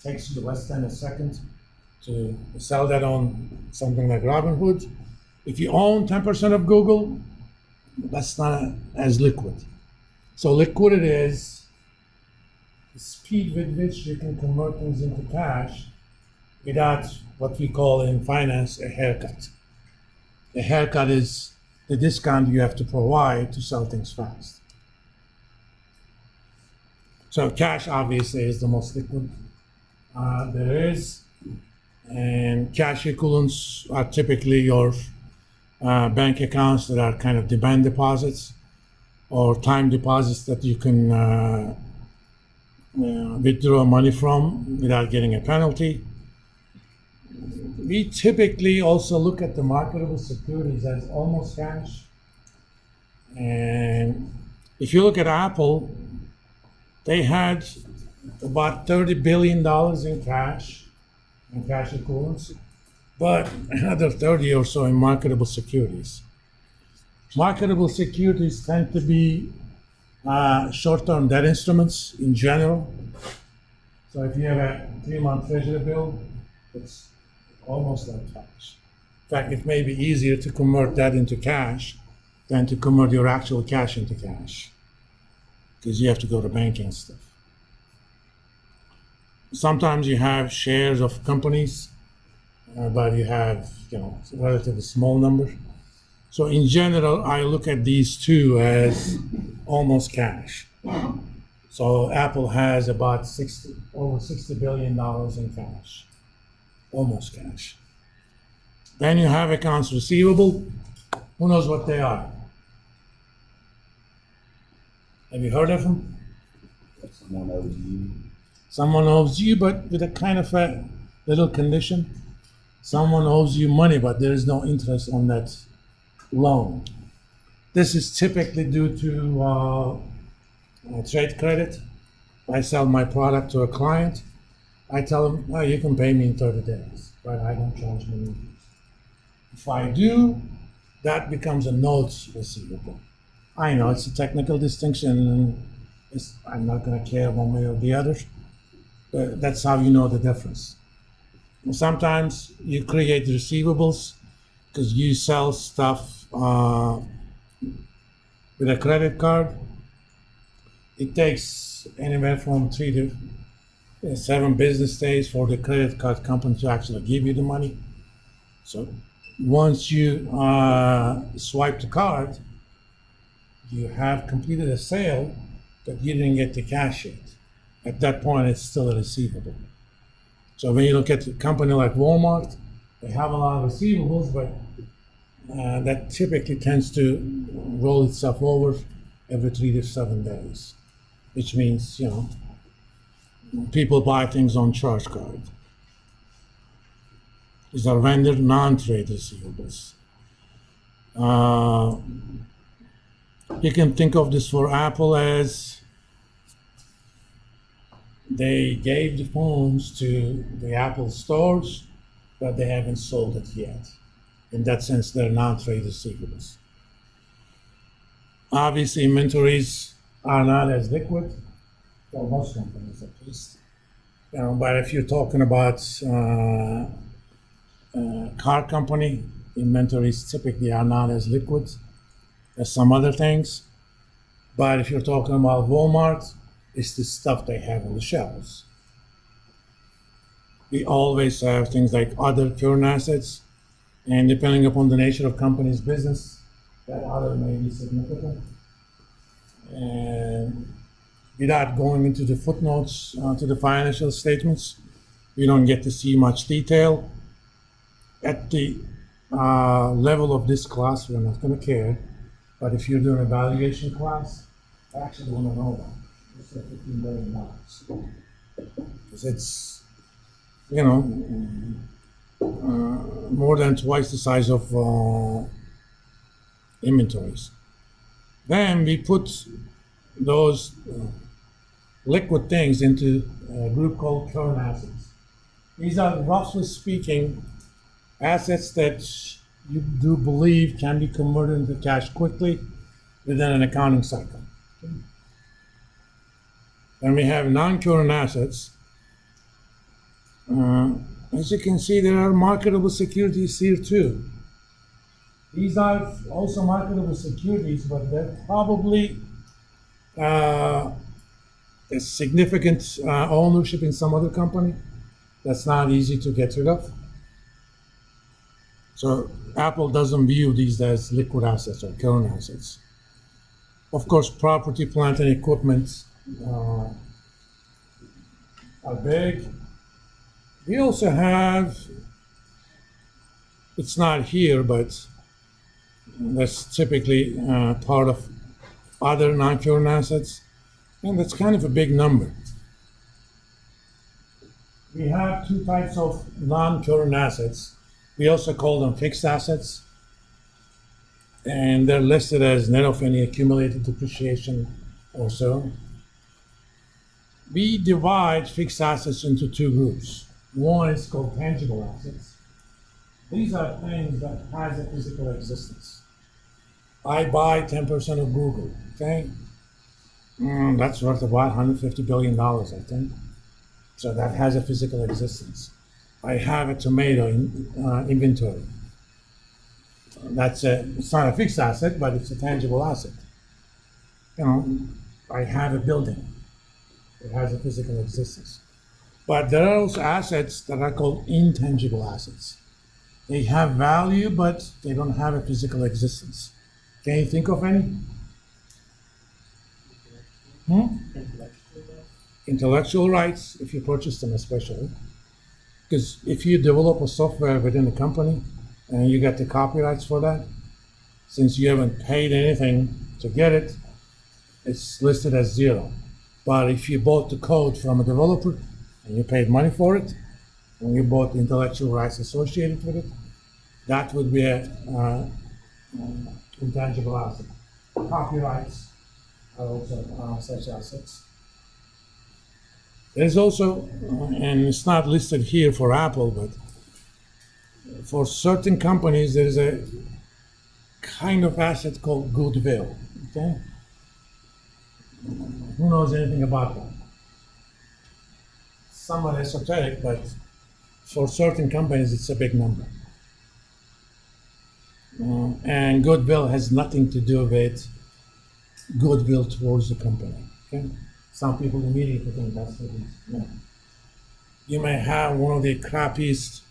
takes you less than a second to sell that on something like Robinhood. If you own 10% of Google, that's not as liquid. So liquidity is the speed with which you can convert things into cash without what we call in finance a haircut. A haircut is the discount you have to provide to sell things fast. So cash obviously is the most liquid there is, and cash equivalents are typically your bank accounts that are kind of demand deposits or time deposits that you can withdraw money from without getting a penalty. We typically also look at the marketable securities as almost cash. And if you look at Apple, they had about $30 billion in cash and cash equivalents, but another 30 or so in marketable securities. Marketable securities tend to be short-term debt instruments in general. So if you have a 3-month treasury bill, it's almost like cash. In fact, it may be easier to convert that into cash than to convert your actual cash into cash, because you have to go to banking and stuff. Sometimes you have shares of companies, but you have, a relatively small number. So in general, I look at these two as almost cash. So Apple has about over $60 billion in cash, almost cash. Then you have accounts receivable. Who knows what they are? Have you heard of them? Someone owes you. Someone owes you, but with a kind of a little condition. Someone owes you money, but there is no interest on that loan. This is typically due to trade credit. I sell my product to a client. I tell them, oh, you can pay me in 30 days, but I don't charge money. If I do, that becomes a notes receivable. I know it's a technical distinction, and I'm not going to care one way or the other, but that's how you know the difference. Sometimes you create receivables because you sell stuff with a credit card. It takes anywhere from 3 to 7 business days for the credit card company to actually give you the money. So once you swipe the card, you have completed a sale, but you didn't get the cash yet. At that point, it's still a receivable. So when you look at a company like Walmart, they have a lot of receivables, but that typically tends to roll itself over every 3 to 7 days, which means, people buy things on charge card. These are vendor non-trade receivables. You can think of this for Apple as they gave the phones to the Apple stores, but they haven't sold it yet. In that sense, they're non-trade receivables. Obviously, inventories are not as liquid, for most companies at least. But if you're talking about car company, inventories typically are not as liquid as some other things. But if you're talking about Walmart, it's the stuff they have on the shelves. We always have things like other current assets, and depending upon the nature of company's business, that other may be significant. And without going into the footnotes to the financial statements, you don't get to see much detail. At the level of this class, we're not going to care. But if you're doing a valuation class, I actually want to know that. It's $15 billion. Because it's, more than twice the size of inventories. Then we put those liquid things into a group called current assets. These are, roughly speaking, assets that you do believe can be converted into cash quickly within an accounting cycle. Then we have non-current assets. As you can see, there are marketable securities here too. These are also marketable securities, but they're probably a significant ownership in some other company that's not easy to get rid of. So Apple doesn't view these as liquid assets or current assets. Of course, property, plant, and equipment are big. We also have, it's not here, but that's typically part of other non-current assets, and that's kind of a big number. We have two types of non-current assets. We also call them fixed assets, and they're listed as net of any accumulated depreciation or so. We divide fixed assets into two groups. One is called tangible assets. These are things that has a physical existence. I buy 10% of Google, okay? That's worth about $150 billion, I think. So that has a physical existence. I have a tomato in inventory. It's not a fixed asset, but it's a tangible asset. You know, I have a building. It has a physical existence. But there are also assets that are called intangible assets. They have value, but they don't have a physical existence. Can you think of any? Intellectual rights, if you purchase them especially. Because if you develop a software within a company and you get the copyrights for that, since you haven't paid anything to get it, it's listed as zero. But if you bought the code from a developer and you paid money for it, and you bought the intellectual rights associated with it, that would be a intangible asset. Copyrights are also such assets. There's also, and it's not listed here for Apple, but for certain companies, there is a kind of asset called goodwill. Okay? Who knows anything about that? Somewhat esoteric, but for certain companies, it's a big number. And goodwill has nothing to do with goodwill towards the company. Okay? Some people immediately think that's what it is. No. You may have one of the crappiest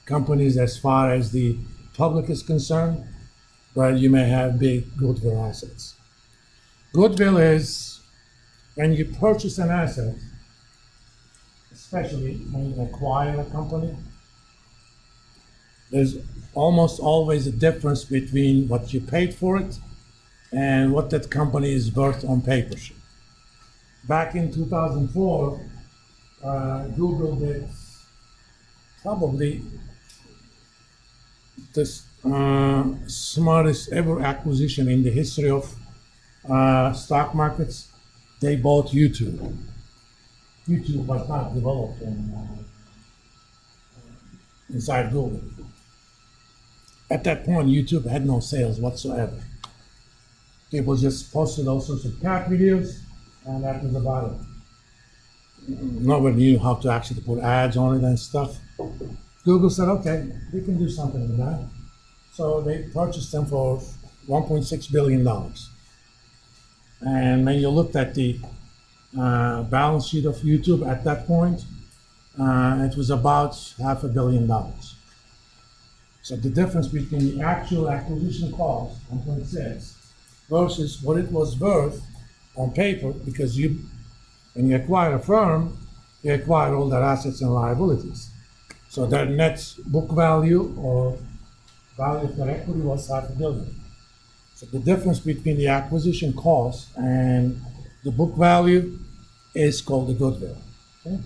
companies as far as the public is concerned, but you may have big goodwill assets. Goodwill is when you purchase an asset, especially when you acquire a company, there's almost always a difference between what you paid for it and what that company is worth on paper. Back in 2004, Google did probably the smartest ever acquisition in the history of stock markets. They bought YouTube. YouTube was not developed inside Google. At that point, YouTube had no sales whatsoever. People just posted all sorts of cat videos, and that was about it. Nobody knew how to actually put ads on it and stuff. Google said, okay, we can do something with that. So they purchased them for $1.6 billion. And when you looked at the balance sheet of YouTube at that point, it was about $500 million. So the difference between the actual acquisition cost, 1.6, versus what it was worth on paper, because when you acquire a firm, you acquire all their assets and liabilities. So their net book value or value of their equity was $500 million. So the difference between the acquisition cost and the book value is called the goodwill. Okay?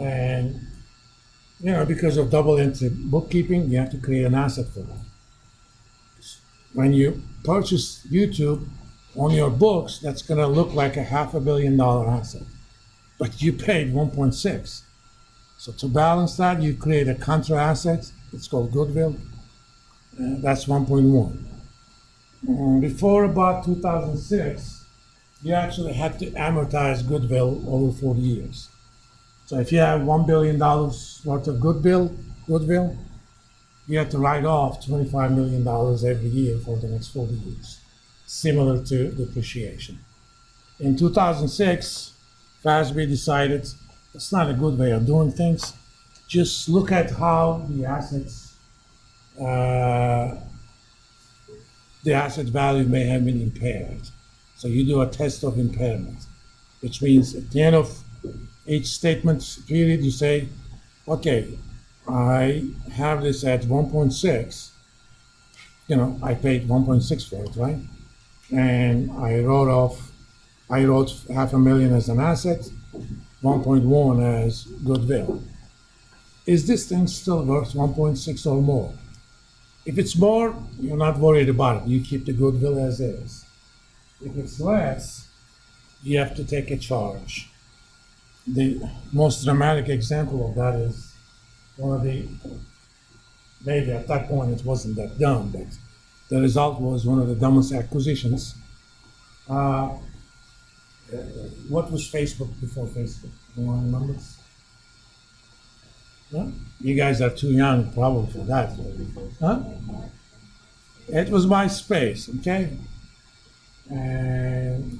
And because of double entry bookkeeping, you have to create an asset for that. When you purchase YouTube on your books, that's going to look like a $500 million asset, but you paid 1.6. So to balance that, you create a contra asset. It's called goodwill. That's 1.1. Before about 2006, you actually had to amortize goodwill over 40 years. So if you have $1 billion worth of goodwill, you have to write off $25 million every year for the next 40 years, similar to depreciation. In 2006, FASB decided it's not a good way of doing things. Just look at how the asset value may have been impaired. So you do a test of impairment, which means at the end of each statement period, you say, okay, I have this at 1.6, I paid 1.6 for it, right? And I wrote $500,000 as an asset, 1.1 as goodwill. Is this thing still worth 1.6 or more? If it's more, you're not worried about it. You keep the goodwill as is. If it's less, you have to take a charge. The most dramatic example of that is maybe at that point it wasn't that dumb, but the result was one of the dumbest acquisitions. What was Facebook before Facebook? Anyone remembers? Huh? You guys are too young probably for that. Huh? It was MySpace, okay? And